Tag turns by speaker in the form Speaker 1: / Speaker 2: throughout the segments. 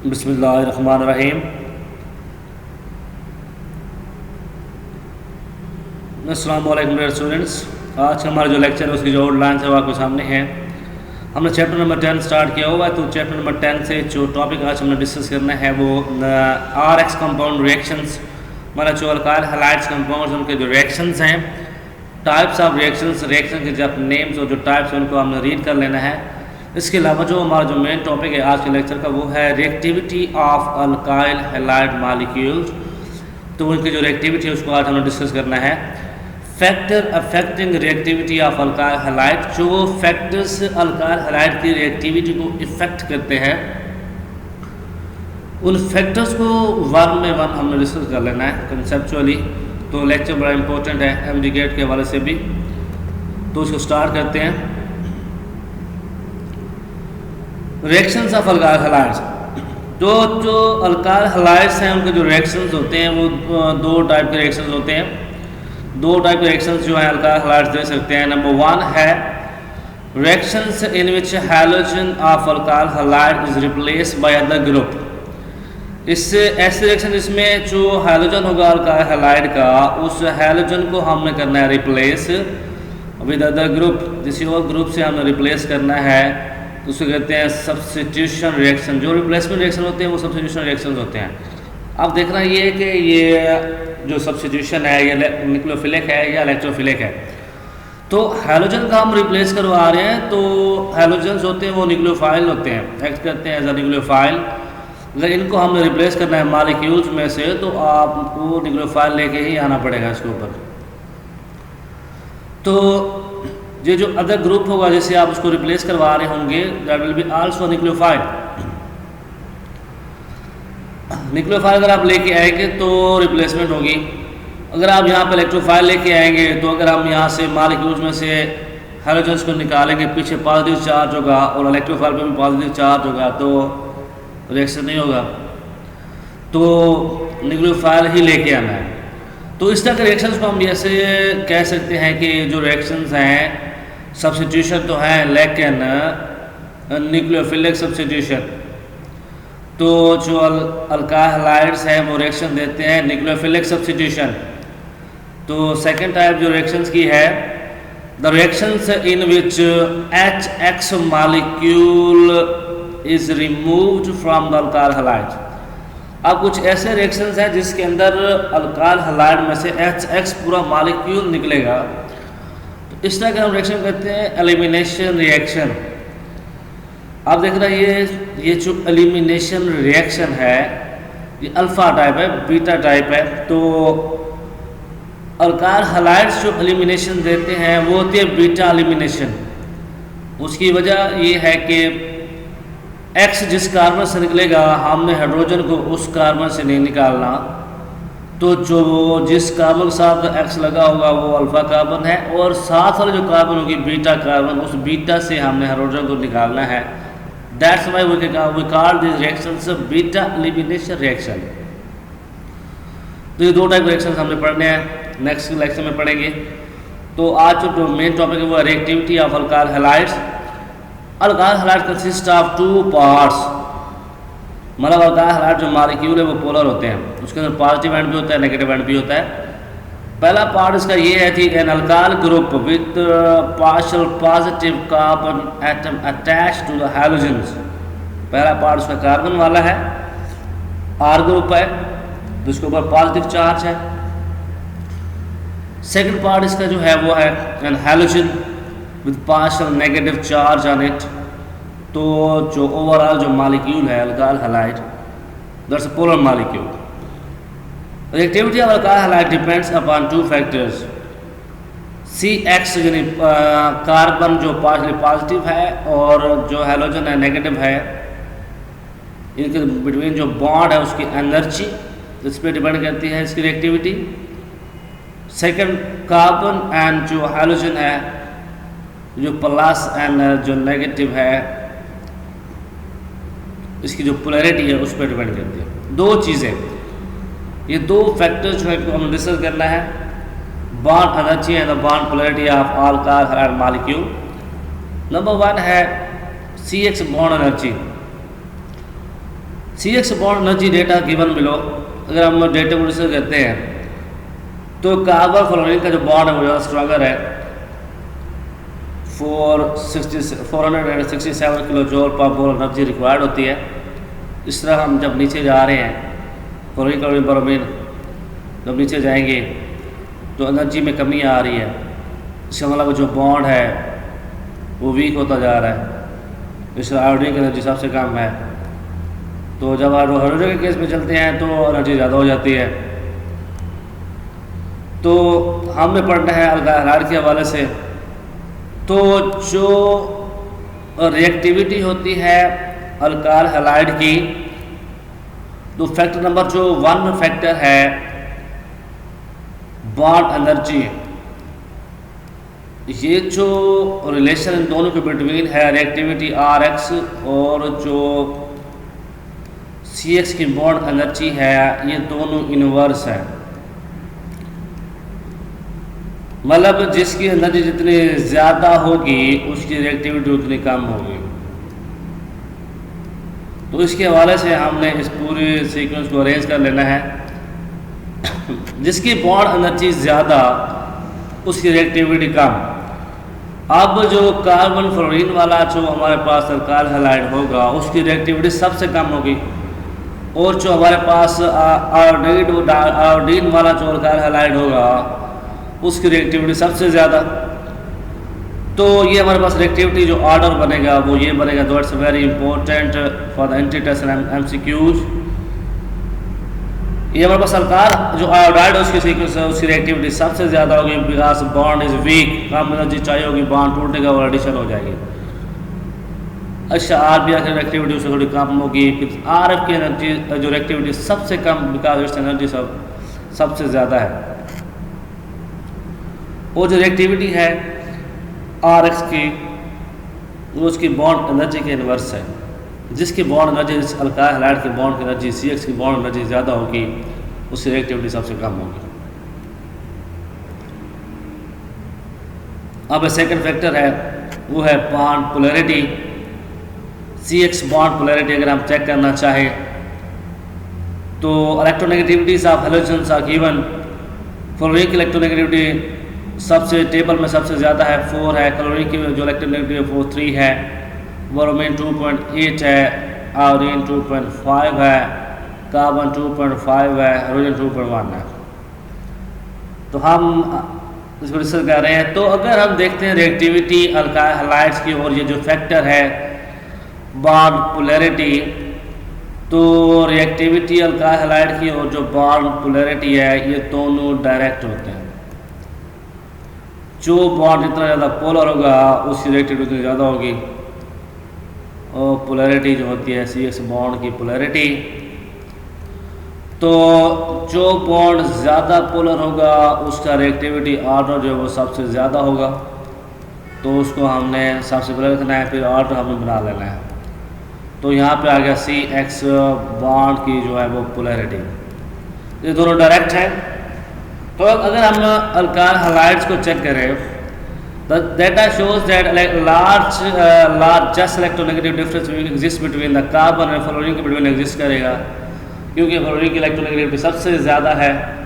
Speaker 1: बिस्मिल्लाहिर्रहमानिर्रहीम। अस्सलामु अलैकुम डियर स्टूडेंट्स। आज का हमारा जो लेक्चर है उसकी जो आउटलाइन है वो आपके सामने है। हमने चैप्टर नंबर 10 स्टार्ट किया हुआ है, तो चैप्टर नंबर 10 से जो टॉपिक आज हमने डिस्कस करना है वो आर एक्स कंपाउंड रिएक्शंस, मतलब जो अल्काइल हैलाइड्स कंपाउंड्स उनके जो रिएक्शंस हैं, टाइप्स ऑफ रिएक्शंस, रिएक्शन के जो नेम्स और जो टाइप्स हैं उनको हमने रीड कर लेना है। इसके अलावा जो हमारा जो मेन टॉपिक है आज के लेक्चर का वो है reactivity of alkyl halide molecules. तो उनकी जो रिएक्टिविटी है उसको आज हमें डिस्कस करना है। Factor affecting reactivity of alkyl halide, जो फैक्टर्स अल्काइल हैलाइड की रिएक्टिविटी को इफेक्ट करते हैं उन फैक्टर्स को वन में वन हमने डिस्कस कर लेना है कंसेप्चुअली। तो लेक्चर बड़ा इंपॉर्टेंट है एमजी गेट के हवाले से भी, तो उसको स्टार्ट करते हैं। रिएक्शंस ऑफ अल्काइल हैलाइड्स, जो अल्काइल हैलाइड्स हैं उनके जो रिएक्शंस होते हैं वो दो टाइप के रिएक्शंस होते हैं। दो टाइप के रिएक्शंस जो है अल्काइल हैलाइड्स दे सकते हैं। नंबर वन है reactions in which halogen of alkyl halide is replaced by other group. इससे ऐसे रिएक्शन जिसमें जो हैलोजन होगा अल्काइल हैलाइड का, उस हैलोजन को हमने करना है रिप्लेस विद अदर ग्रुप, किसी और ग्रुप से हमने रिप्लेस करना है, तो उसको कहते हैं सब्स्टिट्यूशन रिएक्शन। जो रिप्लेसमेंट रिएक्शन होते हैं वो सब्स्टिट्यूशन रिएक्शन होते हैं। अब देखना ये है कि ये जो सब्स्टिट्यूशन है ये न्यूक्लियोफिलिक है या इलेक्ट्रोफिलिक है। तो हैलोजन का हम रिप्लेस करवा रहे हैं, तो हैलोजन्स होते हैं वो न्यूक्लियोफाइल होते हैं, एक्ट करते हैं एज अ न्यूक्लियोफाइल। अगर इनको हमने रिप्लेस करना है मॉलिक्यूल्स में से तो आपको न्यूक्लियोफाइल लेके ही आना पड़ेगा इसके ऊपर। तो ये जो अदर ग्रुप होगा जिसे आप उसको रिप्लेस करवा रहे होंगे that will be also nucleophile. Nucleophile अगर आप लेके आएंगे तो रिप्लेसमेंट होगी। अगर आप यहाँ पे इलेक्ट्रोफाइल लेके आएंगे तो अगर हम यहाँ से मॉलिक्यूल्स में से हैलोजन्स को निकालेंगे, पीछे पॉजिटिव चार्ज होगा और इलेक्ट्रोफाइल पे भी पॉजिटिव चार्ज होगा, तो रिएक्शन नहीं होगा। तो न्यूक्लियोफाइल ही लेके आना है। तो इस तरह के रिएक्शंस को हम ऐसे कह सकते हैं कि जो रिएक्शंस हैं सब्स्टिट्यूशन तो है लेकिन न्यूक्लियोफिलिक सब्स्टिट्यूशन। तो जो अल्काइल हैलाइड्स हैं वो रिएक्शन देते हैं न्यूक्लियोफिलिक सब्स्टिट्यूशन। तो सेकंड टाइप जो रिएक्शंस की है the reactions in which HX molecule is removed from the alkyl halide. अब कुछ ऐसे रिएक्शंस हैं जिसके अंदर अल्काइल हैलाइड में से HX पूरा मॉलिक्यूल निकलेगा, तो इस तरह का हम रिएक्शन कहते हैं एलिमिनेशन रिएक्शन। आप देख रहे हैं ये जो एलिमिनेशन रिएक्शन है ये अल्फा टाइप है, बीटा टाइप है। तो अल्काइल हैलाइड्स जो एलिमिनेशन देते हैं वो होती है बीटा एलिमिनेशन। उसकी वजह ये है कि X जिस कार्बन से निकलेगा हमने हाइड्रोजन को उस कार्बन से नहीं निकालना, तो जो जिस कार्बन के साथ X लगा होगा वो अल्फा कार्बन है और साथ वाले जो कार्बन होगी बीटा कार्बन, उस बीटा से हमने हाइड्रोजन को निकालना है। That's why we call this reactions beta elimination reaction. तो ये दो टाइप रिएक्शन हमने पढ़ने हैं, नेक्स्ट लेक्चर में पढ़ेंगे। तो आज जो मेन टॉपिक है वो reactivity of alkyl halides. Alkyl halide consist of two parts, मतलब अल्काइल हैलाइड जो मॉलिक्यूल है वो पोलर होते हैं, उसके अंदर पॉजिटिव एंड भी होता है नेगेटिव एंड भी होता है। पहला पार्ट इसका ये है कि an alkyl group with partial positive carbon atom attached to the halogens. पहला पार्ट उसका कार्बन वाला है, आर ग्रुप है जिसके ऊपर पॉजिटिव चार्ज है। सेकंड पार्ट इसका जो है वो है an halogen with partial negative charge on it. तो जो ओवरऑल जो मॉलिक्यूल है alkyl halide that's a polar molecule. Reactivity of alkyl halide depends upon two factors. CX यानी कार्बन जो पार्शियली पॉजिटिव है और जो हैलोजन है नेगेटिव है, इनके बिटवीन जो बॉन्ड है उसकी एनर्जी इस पर डिपेंड करती है इसकी रिएक्टिविटी। सेकंड कार्बन एंड जो हैलोजन है जो प्लस एंड जो नेगेटिव है इसकी जो पोलैरिटी है उस पर डिपेंड करती है। दो चीज़ें, ये दो फैक्टर्स जो है हमें डिस्कस करना है, bond energy and the bond polarity of alkyl halide molecule. Number one है CX bond energy. CX bond energy data given below, अगर हम डेटा को डिस्कस करते हैं तो कार्बन फ्लोरीन का जो बॉन्ड है वो ज़्यादा स्ट्रॉन्गर है, 467 किलो जूल पर मोल एनर्जी रिक्वायर्ड होती है। इस तरह हम जब नीचे जा रहे हैं फ्लोरीन क्लोरीन ब्रोमीन जब नीचे जाएंगे तो एनर्जी में कमी आ रही है, इसका मतलब जो बॉन्ड है वो वीक होता जा रहा है, इसलिए आयोडीन की एनर्जी सबसे कम है। तो जब हाइड्रोजन के केस में चलते हैं तो एनर्जी ज़्यादा हो जाती है। तो हमने पढ़ना है अल्काइल हैलाइड के हवाले से। तो जो रिएक्टिविटी होती है अल्काइल हैलाइड की, तो फैक्टर नंबर जो 1 फैक्टर है बॉन्ड एनर्जी, ये जो रिलेशन इन दोनों के बिटवीन है रिएक्टिविटी Rx और जो CX की बॉन्ड एनर्जी है, ये दोनों इनवर्स है। मतलब जिसकी एनर्जी जितनी ज़्यादा होगी उसकी रिएक्टिविटी उतनी कम होगी। तो इसके हवाले से हमने इस पूरे सीक्वेंस को अरेंज कर लेना है। जिसकी बॉन्ड एनर्जी ज़्यादा उसकी रिएक्टिविटी कम। अब जो कार्बन फ्लोरीन वाला जो हमारे पास अल्काइल हैलाइड होगा उसकी रिएक्टिविटी सबसे कम होगी, और जो हमारे पास आयोडीन वाला जो अल्काइल हैलाइड होगा उसकी रिएक्टिविटी सबसे ज़्यादा। तो ये हमारे पास रिएक्टिविटी जो ऑर्डर बनेगा वो ये बनेगा। तो it's very important for the entry test and MCQs। ये हमारे पास अल्काइल जो आयोडाइड है उसकी सीक्वेंस है, उसकी रिएक्टिविटी सबसे ज़्यादा होगी because bond is weak, come energy चाहिए होगी, बॉन्ड टूटेगा और एडिशन हो जाएगी। अच्छा, RBR की रिएक्टिविटी उससे थोड़ी कम होगी। फिर RF की एनर्जी जो रिएक्टिविटी सबसे कम बिकॉज इट्स एनर्जी सबसे ज़्यादा है। और जो रिएक्टिविटी है Rx की वो उसकी बॉन्ड एनर्जी के इन्वर्स है। जिसकी बॉन्ड एनर्जी, जिस अल्काइल हैलाइड की बॉन्ड की एनर्जी CX की बॉन्ड एनर्जी ज़्यादा होगी उसकी रिएक्टिविटी सबसे कम होगी। अब सेकंड फैक्टर है वो है bond polarity. CX bond polarity अगर हम चेक करना चाहें तो electronegativities of halogens are given. Fluorine की इलेक्ट्रोनेगेटिविटी सबसे टेबल में सबसे ज़्यादा है, 4 है। क्लोरीन की जो इलेक्ट्रोनेगेटिविटी है वो 3 है। ब्रोमीन 2.8 है, आयोडीन 2.5 है, कार्बन 2.5 है, हाइड्रोजन 2.1 है। तो हम इसको डिस्कस कर रहे हैं। तो अगर हम देखते हैं रिएक्टिविटी अल्काइल हैलाइड्स की और ये जो फैक्टर है बॉन्ड पोलैरिटी, तो रिएक्टिविटी अल्काइल हैलाइड की और जो बॉन्ड पोलैरिटी है ये दोनों डायरेक्ट होते हैं। जो बॉन्ड जितना ज़्यादा पोलर होगा उसकी रिएक्टिविटी उतनी ज़्यादा होगी। और पोलैरिटी जो होती है CX बॉन्ड की पोलैरिटी, तो जो बॉन्ड ज़्यादा पोलर होगा उसका रिएक्टिविटी ऑर्डर जो है वो सबसे ज़्यादा होगा। तो उसको हमने सबसे पहले रखना है, फिर ऑर्डर हमें बना लेना है। तो यहाँ पे आ गया CX बॉन्ड की जो है वो पोलैरिटी, ये दोनों डायरेक्ट हैं। तो अगर हम अल्काइल हैलाइड्स को चेक करें, the data shows that largest electronegative difference exists between the carbon and fluorine के between exist करेगा, क्योंकि फ्लोरीन की इलेक्ट्रोनेगेटिविटी सबसे ज़्यादा है।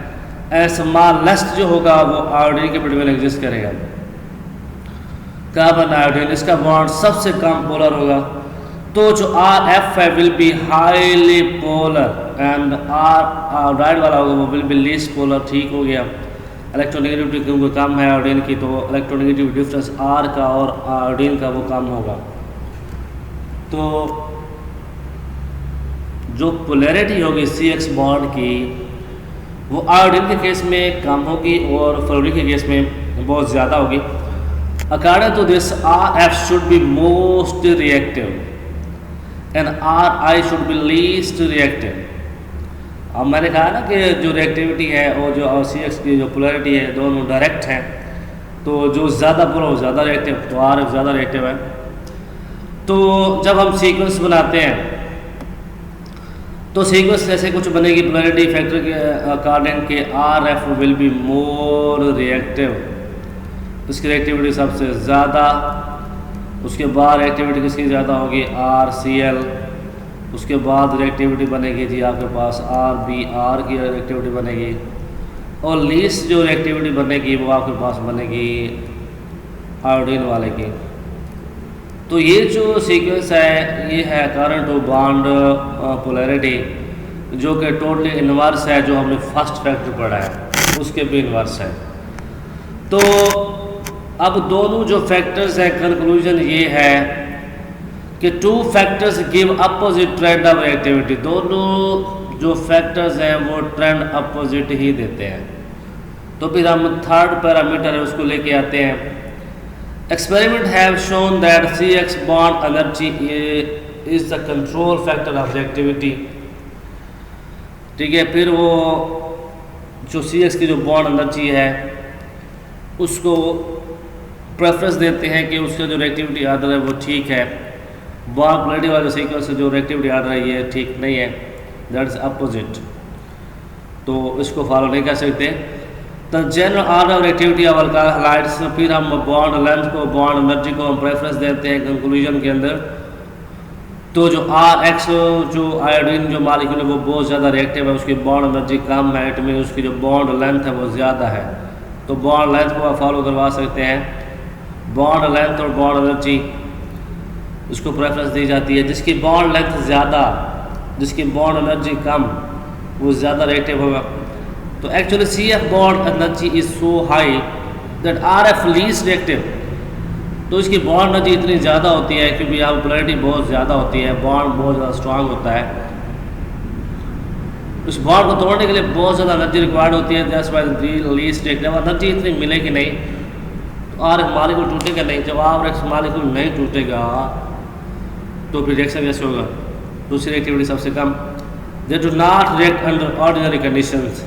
Speaker 1: स्मॉलेस्ट जो होगा वो आयोडीन के between exist करेगा। कार्बन आयोडीन इसका बॉन्ड सबसे कम पोलर होगा। तो जो RF है will be highly polar and iodide वाला होगा वो विल बी लीस्ट पोलर। ठीक हो गया। इलेक्ट्रोनेगेटिविटी क्योंकि कम है आयोडीन की, तो इलेक्ट्रोनेगेटिव डिफरेंस R का और आयोडीन का वो कम होगा। तो जो पोलैरिटी होगी CX बॉन्ड की वो आयोडीन के केस में कम होगी और फ्लोरीन के केस में बहुत ज़्यादा होगी। According to this RF should be most reactive and RI should be least reactive. अब मैंने कहा ना कि जो रिएक्टिविटी है और जो CX की जो पोलैरिटी है दोनों डायरेक्ट हैं। तो जो ज़्यादा पोलर हो ज़्यादा रिएक्टिव, तो RF ज़्यादा रिएक्टिव है। तो जब हम सीक्वेंस बनाते हैं तो सीक्वेंस जैसे कुछ बनेगी पोलैरिटी फैक्टर के अकॉर्डिंग के RF will be more reactive, इसकी रिएक्टिविटी सबसे ज़्यादा। उसके बाद रिएक्टिविटी किसकी ज़्यादा होगी? RCl उसके बाद रिएक्टिविटी बनेगी जी आपके पास RBR की रिएक्टिविटी बनेगी, और लीस्ट जो रिएक्टिविटी बनेगी वो आपके पास बनेगी आयोडीन वाले की। तो ये जो सीक्वेंस है ये है करंट टू बॉन्ड पोलैरिटी, जो कि टोटली इन्वर्स है जो हमने फर्स्ट फैक्टर पढ़ा है उसके भी इन्वर्स है। तो अब दोनों जो फैक्टर्स हैं, कंक्लूजन ये है कि two factors give opposite trend of reactivity. दोनों जो फैक्टर्स हैं वो ट्रेंड अपोजिट ही देते हैं। तो फिर हम थर्ड पैरामीटर है उसको लेके आते हैं। Experiment have shown that CX bond energy is the control factor of reactivity. ठीक है, फिर वो जो CX की जो बॉन्ड एनर्जी है उसको प्रेफरेंस देते हैं कि उसका जो रिएक्टिविटी आर्डर है वो ठीक है। बॉन्ड पोलैरिटी वाले सीक्वेंस से जो रिएक्टिविटी आर्डर है ये ठीक नहीं है, दैट इज अपोजिट, तो इसको फॉलो नहीं कर सकते। The general order of reactivity of alkyl halides, फिर हम बॉन्ड लेंथ को, बॉन्ड एनर्जी को हम प्रेफरेंस देते हैं कंक्लूजन के अंदर। तो जो RX जो आयोडीन जो मॉलिक्यूल है वो बहुत ज़्यादा रिएक्टिव है, उसकी बॉन्ड एनर्जी कम है, इट मीन उसकी जो बॉन्ड लेंथ है वो ज़्यादा है, तो बॉन्ड लेंथ को आप फॉलो करवा सकते हैं। बॉन्ड लेंथ और बॉन्ड एनर्जी इसको प्रेफरेंस दी जाती है। जिसकी बॉन्ड लेंथ ज़्यादा, जिसकी बॉन्ड एनर्जी कम, वो ज़्यादा रिएक्टिव होगा। तो actually CF bond energy is so high that RF least reactive, तो इसकी बॉन्ड एनर्जी इतनी ज़्यादा होती है क्योंकि यहाँ पोलैरिटी बहुत ज़्यादा होती है, बॉन्ड बहुत ज़्यादा स्ट्रांग होता है, उस बॉन्ड को तोड़ने के लिए बहुत ज़्यादा एनर्जी रिक्वायर्ड होती है। That's why least reactive, energy इतनी मिलेगी नहीं तो RF मॉलिक्यूल टूटेगा नहीं। जब RF मॉलिक्यूल नहीं टूटेगा तो फिर रिएक्शन कैसे होगा? दूसरी रिएक्टिविटी सबसे कम। They do not react under ordinary conditions,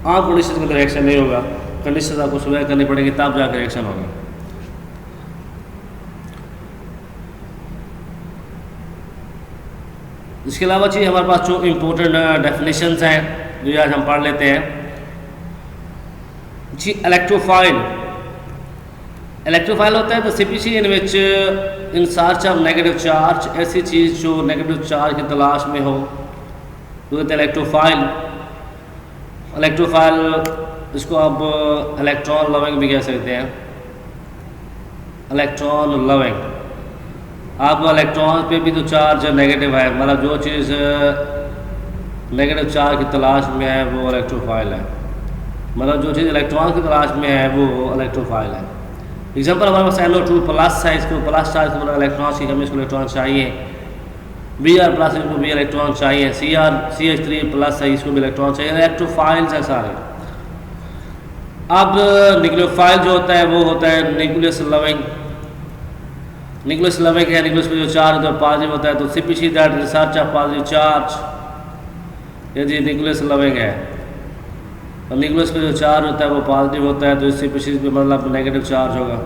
Speaker 1: आम कंडीशन के अंदर रिएक्शन नहीं होगा, कंडीशन आपको सुधार करनी पड़ेगी तब जाकर रिएक्शन होगा। इसके अलावा जी हमारे पास जो इम्पोर्टेंट डेफिनेशंस हैं जो आज हम पढ़ लेते हैं जी। इलेक्ट्रोफाइल, इलेक्ट्रोफाइल होता है the species in which in search of negative charge, ऐसी चीज़ जो नेगेटिव चार्ज की तलाश में हो तो कहते हैं इलेक्ट्रोफाइल। इलेक्ट्रोफाइल इसको आप इलेक्ट्रॉन लविंग भी कह सकते हैं, इलेक्ट्रॉन लविंग। आपको इलेक्ट्रॉन पे भी तो चार्ज नेगेटिव है, मतलब जो चीज़ नेगेटिव चार्ज की तलाश में है वो इलेक्ट्रोफाइल है, मतलब जो चीज़ इलेक्ट्रॉन की तलाश में है वो इलेक्ट्रोफाइल है। एग्जाम्पल हमारे पास NO2 प्लस है, इसको प्लस चार्ज को इलेक्ट्रॉन की हमें इसको इलेक्ट्रॉन चाहिए। Br प्लस इसको भी इलेक्ट्रॉन चाहिए। CH3 प्लस है, इसको भी इलेक्ट्रॉन चाहिए। इलेक्ट्रोफाइल्स है सारे। अब न्यूक्लियोफाइल जो होता है वो होता है न्यूक्लियस लविंग। न्यूक्लियस लविंग है, न्यूक्लियस पे जो चार्ज होता है पॉजिटिव होता है, तो species that research of positive charge, ये जी न्यूक्लियस लविंग है। और न्यूक्लियस पे जो चार्ज होता है वो पॉजिटिव होता है, तो इस स्पीशीज पे मतलब नेगेटिव चार्ज होगा।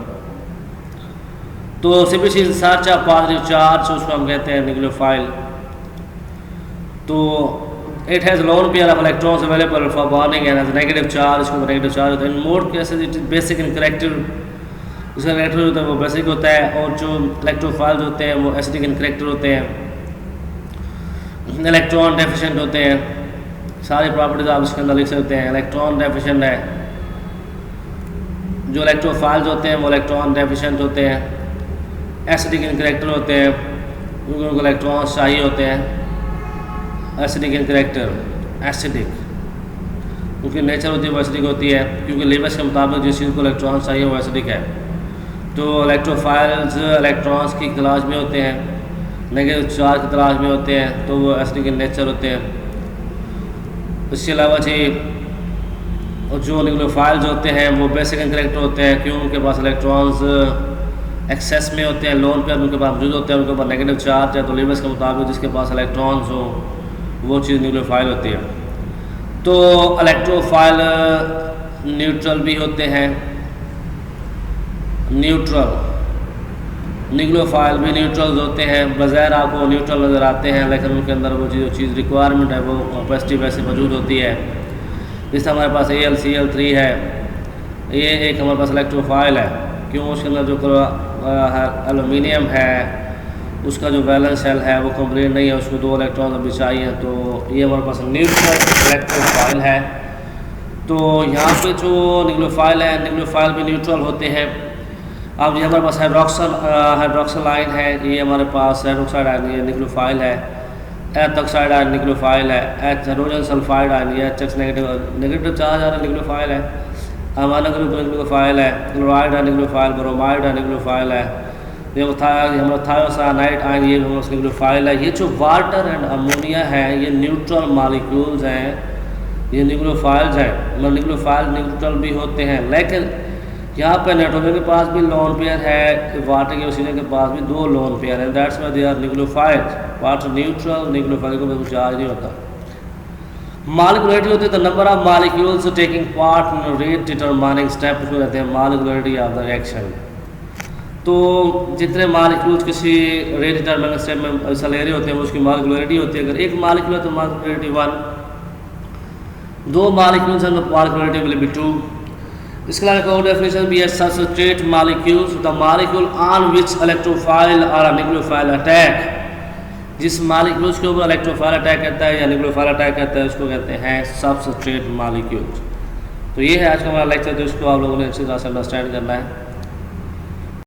Speaker 1: तो species research of positive charge उसको हम कहते हैं न्यूक्लियोफाइल। तो it has lone pair of electrons available for bonding and has negative charge, इसको नेगेटिव चार्ज होता है। In more cases it is basic in character, उसका करेक्टर होता है वो बेसिक होता है, और जो इलेक्ट्रोफाइल्स होते हैं वो एसिडिक इन करेक्टर होते हैं, इलेक्ट्रॉन डेफिशिएंट होते हैं। सारी प्रॉपर्टीज आप इसके अंदर लिख सकते हैं। इलेक्ट्रॉन डेफिशिएंट है, जो इलेक्ट्रोफाइल्स होते हैं वो इलेक्ट्रॉन डेफिशिएंट होते हैं, एसिडिक इन करेक्टर होते हैं क्योंकि उनको इलेक्ट्रॉन्स चाहिए होते हैं। एसिडिक इन करेक्टर, एसिडिक उनकी नेचर होती है वो एसिडिक होती है, क्योंकि लेबस के मुताबिक जिस चीज़ को इलेक्ट्रॉन चाहिए वो एसिडिक है। तो इलेक्ट्रोफाइल्स इलेक्ट्रॉन्स की तलाश में होते हैं, नेगेटिव चार्ज की तलाश में होते हैं, तो वो एसिडिक इन नेचर होते हैं। इसके अलावा जी जो न्यूक्लियोफाइल्स होते हैं वो बेसिक इन करेक्टर होते हैं, क्यों उनके पास इलेक्ट्रॉन्स एक्सेस में होते हैं, लोन पे उनके पास मौजूद होते हैं, उनके पास नेगेटिव चार्ज है, तो लेबस के मुताबिक जिसके पास इलेक्ट्रॉन्स हो वो चीज़ न्यूक्लियोफाइल होती है। तो इलेक्ट्रोफाइल न्यूट्रल भी होते हैं, न्यूट्रल न्यूक्लियोफाइल भी न्यूट्रल्स होते हैं, बज़ाहिर आपको न्यूट्रल नज़र आते हैं लेकिन उनके अंदर वो चीज़ रिक्वायरमेंट है वो पॉजिटिव वैसे मौजूद होती है। जैसे हमारे पास AlCl3 है, ये एक हमारे पास इलेक्ट्रोफाइल है, क्यों उसके अंदर जो एलुमिनियम है उसका जो वैलेंस शेल है वो कंप्लीट नहीं है, उसको 2 इलेक्ट्रॉन अभी चाहिए। तो ये हमारे पास न्यूट्रल इलेक्ट्रोफाइल है। तो यहाँ पे जो न्यूक्लियोफाइल है, न्यूक्लियोफाइल भी न्यूट्रल होते हैं। अब ये हमारे पास हाइड्रोक्सल आयन है, ये हमारे पास हाइड्रोक्साइड आयन, ये न्यूक्लियोफाइल है। एच ऑक्साइड आयन न्यूक्लियोफाइल है। एच हाइड्रोजन सल्फाइड आयन, ये एच नेगेटिव चार्ज आ रहा न्यूक्लियोफाइल है। अमाना ग्रुप न्यूक्लियोफाइल है। क्लोराइड है न्यूक्लियोफाइल, ब्रोमाइड है न्यूक्लियोफाइल है। ये हमारा थायोसाइनाइड आयन, ये न्यूक्लियोफाइल है। ये जो वाटर एंड अमोनिया है ये न्यूट्रल मॉलिक्यूल्स हैं, ये न्यूक्लियोफाइल्स हैं। मतलब न्यूक्लियोफाइल न्यूट्रल भी होते हैं, लेकिन यहाँ पे नाइट्रोजन के पास भी लोन पेयर है, वाटर के ऑक्सीजन के पास भी 2 लोन पेयर है। That's why they are nucleophiles. Water neutral, nucleophile को कोई चार्ज नहीं होता। मॉलिक्यूलरिटी होती है the number of molecules taking part in rate determining step, उसको कहते हैं मॉलिक्यूलरिटी ऑफ द रिएक्शन। तो जितने मॉलिक्यूल्स किसी रेट डिटरमाइनिंग स्टेप में हिस्सा ले रहे होते हैं उसकी मॉलिक्यूलरिटी होती है। अगर एक मॉलिक्यूल है तो मॉलिक्यूलरिटी 1, 2 मॉलिक्यूल्स हैं तो मॉलिक्यूलरिटी विल बी 2। इसके अलावा एक और डेफिनेशन भी है, substrate molecules the molecule on which electrophile और न्यूक्लियोफाइल अटैक। जिस मॉलिक्यूल्स के ऊपर इलेक्ट्रोफाइल अटैक करता है या न्यूक्लियोफाइल अटैक करता है उसको कहते हैं सबस्ट्रेट मॉलिक्यूल्स। तो ये है आज का हमारा लेक्चर, जो इसको आप लोगों ने अच्छी तरह से अंडरस्टैंड करना है।